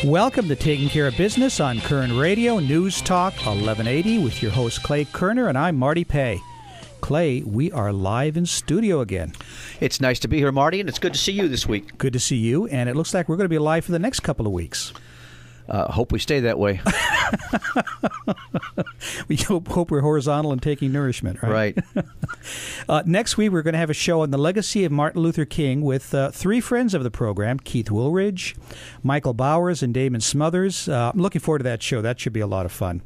Welcome to Taking Care of Business on Kern Radio Newstalk 1180 with your host Clay Kerner, and I'm Marty Pay. Clay, we are live in studio again. It's nice to be here, Marty, and it's good to see you this week. Good to see you, and it looks like we're going to be live for the next couple of weeks. Hope we stay that way. We hope we're horizontal and taking nourishment, right? Right. Next week, we're going to have a show on the legacy of Martin Luther King with three friends of the program, Keith Woolridge, Michael Bowers, and Damon Smothers. I'm looking forward to that show. That should be a lot of fun.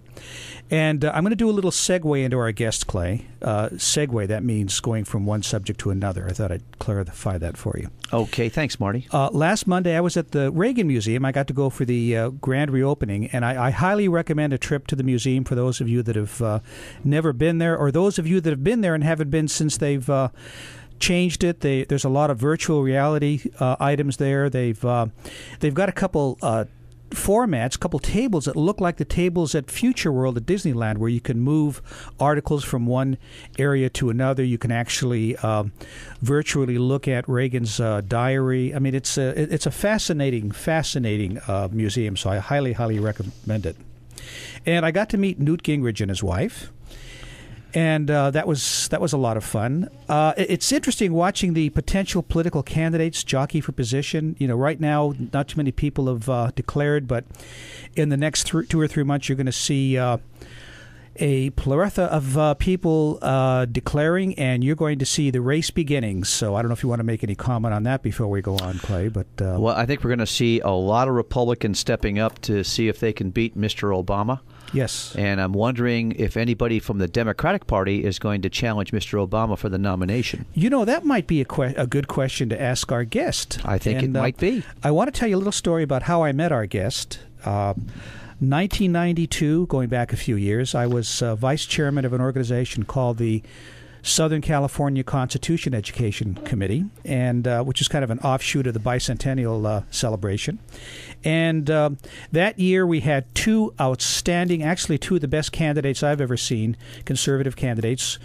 And I'm going to do a little segue into our guest, Clay. Segue, that means going from one subject to another. I thought I'd clarify that for you. Okay, thanks, Marty. Last Monday, I was at the Reagan Museum. I got to go for the grand reopening, and I highly recommend a trip to the museum for those of you that have never been there, or those of you that have been there and haven't been since they've changed it. There's a lot of virtual reality items there. They've got a couple formats, a couple tables that look like the tables at Future World at Disneyland, where you can move articles from one area to another. You can actually virtually look at Reagan's diary. I mean, it's a fascinating museum, so I highly recommend it. And I got to meet Newt Gingrich and his wife. And that was a lot of fun. It's interesting watching the potential political candidates jockey for position. You know, right now, not too many people have declared, but in the next 2 or 3 months, you're going to see a plethora of people declaring, and you're going to see the race beginning. So I don't know if you want to make any comment on that before we go on, Clay. But well, I think we're going to see a lot of Republicans stepping up to see if they can beat Mr. Obama. Yes. And I'm wondering if anybody from the Democratic Party is going to challenge Mr. Obama for the nomination. You know, that might be a good question to ask our guest. I think it might be. I want to tell you a little story about how I met our guest. 1992, going back a few years, I was vice chairman of an organization called the Southern California Constitution Education Committee, and which is kind of an offshoot of the bicentennial celebration. And that year we had two of the best candidates I've ever seen, conservative candidates,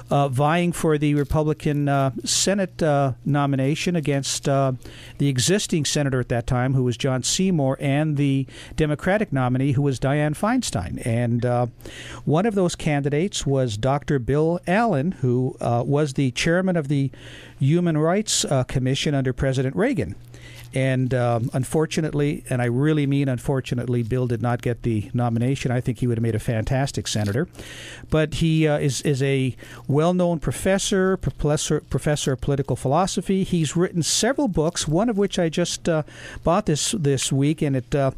vying for the Republican Senate nomination against the existing senator at that time, who was John Seymour, and the Democratic nominee, who was Dianne Feinstein. And one of those candidates was Dr. Bill Allen, who was the chairman of the Human Rights Commission under President Reagan. And unfortunately, and I really mean unfortunately, Bill did not get the nomination. I think he would have made a fantastic senator. But he is a well-known professor of political philosophy. He's written several books, one of which I just bought this week, and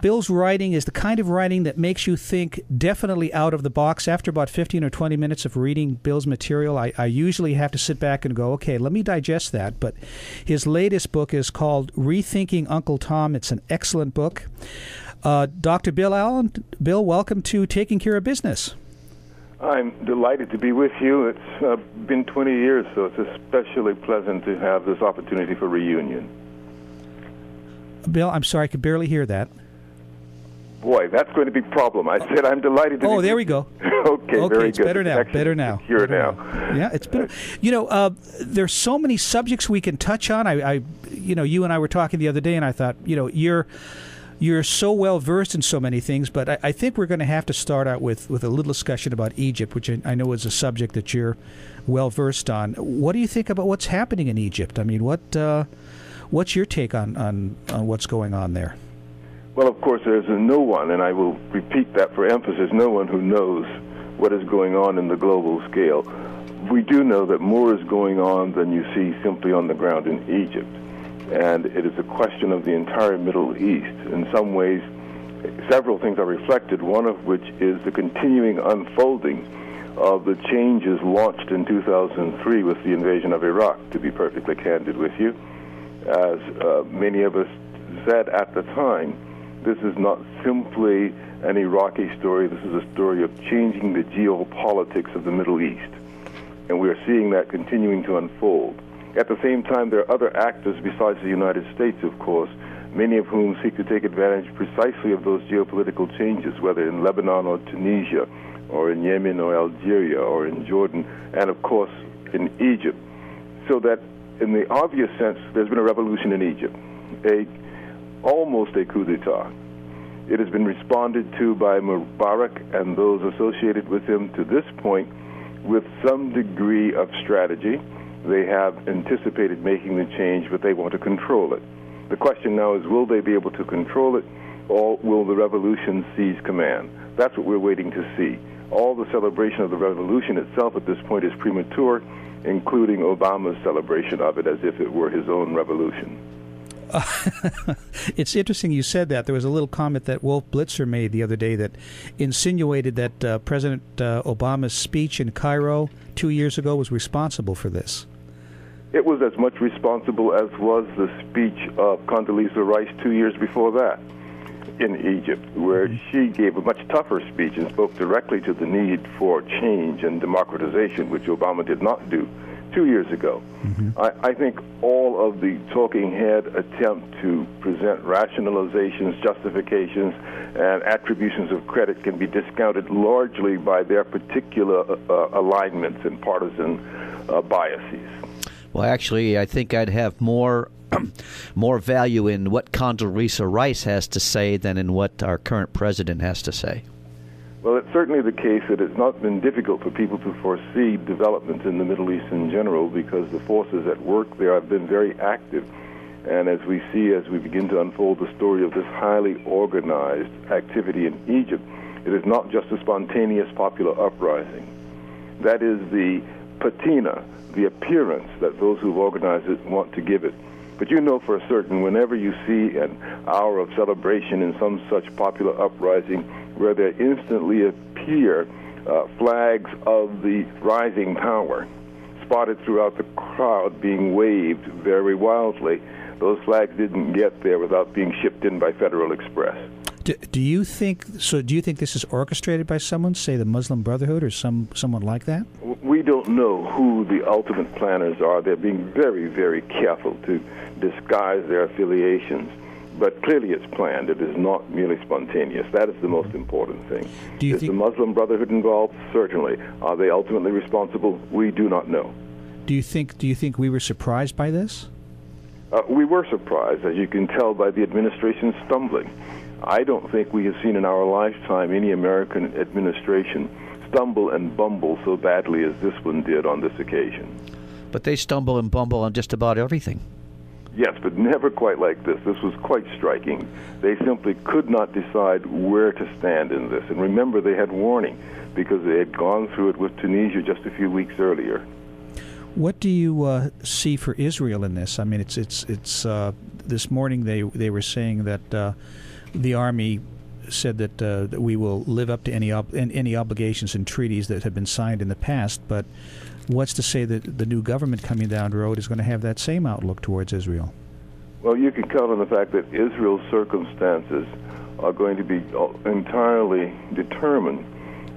Bill's writing is the kind of writing that makes you think definitely out of the box. After about 15 or 20 minutes of reading Bill's material, I usually have to sit back and go, okay, let me digest that. But his latest book is called Rethinking Uncle Tom. It's an excellent book. Dr. Bill Allen, Bill, welcome to Taking Care of Business. I'm delighted to be with you. It's been 20 years, so it's especially pleasant to have this opportunity for reunion. Bill, I'm sorry, I could barely hear that. Boy, that's going to be a problem. I said I'm delighted to be. Oh, there we go. Okay, very it's good. Better now. Better now. Here now. Yeah, it's better. You know, there's so many subjects we can touch on. You and I were talking the other day, and I thought, you're so well versed in so many things, but I think we're going to have to start out with a little discussion about Egypt, which I know is a subject that you're well versed on. What do you think about what's happening in Egypt? I mean, what's your take on what's going on there? Well, of course, there's no one, and I will repeat that for emphasis, no one who knows what is going on in the global scale. We do know that more is going on than you see simply on the ground in Egypt. And it is a question of the entire Middle East. In some ways, several things are reflected, one of which is the continuing unfolding of the changes launched in 2003 with the invasion of Iraq, to be perfectly candid with you. As many of us said at the time, this is not simply an Iraqi story. This is a story of changing the geopolitics of the Middle East. And we are seeing that continuing to unfold. At the same time, there are other actors besides the United States, of course, many of whom seek to take advantage precisely of those geopolitical changes, whether in Lebanon or Tunisia, or in Yemen or Algeria, or in Jordan, and of course in Egypt. So that in the obvious sense, there's been a revolution in Egypt, a almost a coup d'etat. It has been responded to by Mubarak and those associated with him to this point with some degree of strategy. They have anticipated making the change, but they want to control it. The question now is, will they be able to control it, or will the revolution seize command? That's what we're waiting to see. All the celebration of the revolution itself at this point is premature, including Obama's celebration of it as if it were his own revolution. It's interesting you said that. There was a little comment that Wolf Blitzer made the other day that insinuated that President Obama's speech in Cairo 2 years ago was responsible for this. It was as much responsible as was the speech of Condoleezza Rice 2 years before that in Egypt, where she gave a much tougher speech and spoke directly to the need for change and democratization, which Obama did not do 2 years ago. I think all of the talking head attempt to present rationalizations, justifications, and attributions of credit can be discounted largely by their particular alignments and partisan biases. Well, actually, I think I'd have more value in what Condoleezza Rice has to say than in what our current president has to say. Well, it's certainly the case that it's not been difficult for people to foresee developments in the Middle East in general, because the forces at work there have been very active. And as we see, as we begin to unfold the story of this highly organized activity in Egypt, it is not just a spontaneous popular uprising. That is the patina, the appearance that those who've organized it want to give it. But you know for certain, whenever you see an hour of celebration in some such popular uprising where there instantly appear flags of the rising power spotted throughout the crowd being waved very wildly, those flags didn't get there without being shipped in by Federal Express. Do you think this is orchestrated by someone, say the Muslim Brotherhood or someone like that? We don't know who the ultimate planners are. They're being very, very careful to disguise their affiliations. But clearly it's planned. It is not merely spontaneous. That is the most important thing. Is the Muslim Brotherhood involved? Certainly. Are they ultimately responsible? We do not know. Do you think we were surprised by this? We were surprised, as you can tell by the administration stumbling. I don't think we have seen in our lifetime any American administration stumble and bumble so badly as this one did on this occasion. But they stumble and bumble on just about everything. Yes, but never quite like this. This was quite striking. They simply could not decide where to stand in this. And remember, they had warning because they had gone through it with Tunisia just a few weeks earlier. What do you see for Israel in this? I mean, it's this morning they were saying that the Army said that we will live up to any obligations and treaties that have been signed in the past, but what's to say that the new government coming down the road is going to have that same outlook towards Israel? Well, you can count on the fact that Israel's circumstances are going to be entirely determined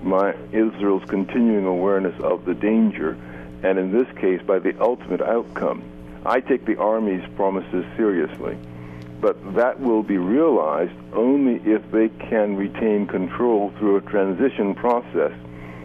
by Israel's continuing awareness of the danger, and in this case, by the ultimate outcome. I take the Army's promises seriously, but that will be realized only if they can retain control through a transition process,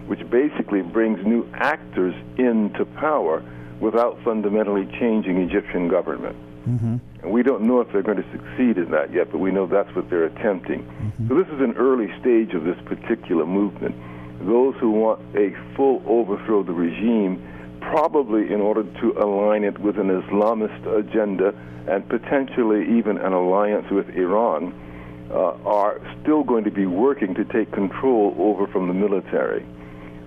which basically brings new actors into power without fundamentally changing Egyptian government. And we don't know if they're going to succeed in that yet, but we know that's what they're attempting. So this is an early stage of this particular movement. Those who want a full overthrow of the regime, probably in order to align it with an Islamist agenda and potentially even an alliance with Iran, are still going to be working to take control over from the military.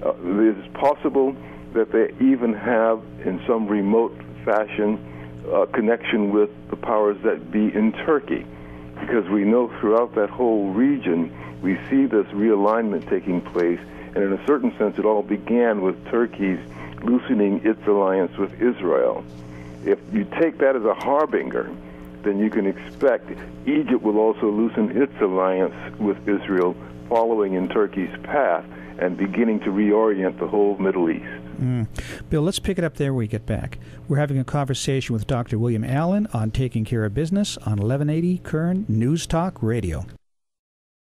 It is possible that they even have, in some remote fashion, connection with the powers that be in Turkey, because we know throughout that whole region we see this realignment taking place, and in a certain sense it all began with Turkey's loosening its alliance with Israel. If you take that as a harbinger, then you can expect Egypt will also loosen its alliance with Israel, following in Turkey's path and beginning to reorient the whole Middle East. Bill, let's pick it up there when we get back. We're having a conversation with Dr. William Allen on Taking Care of Business on 1180 Kern Newstalk Radio.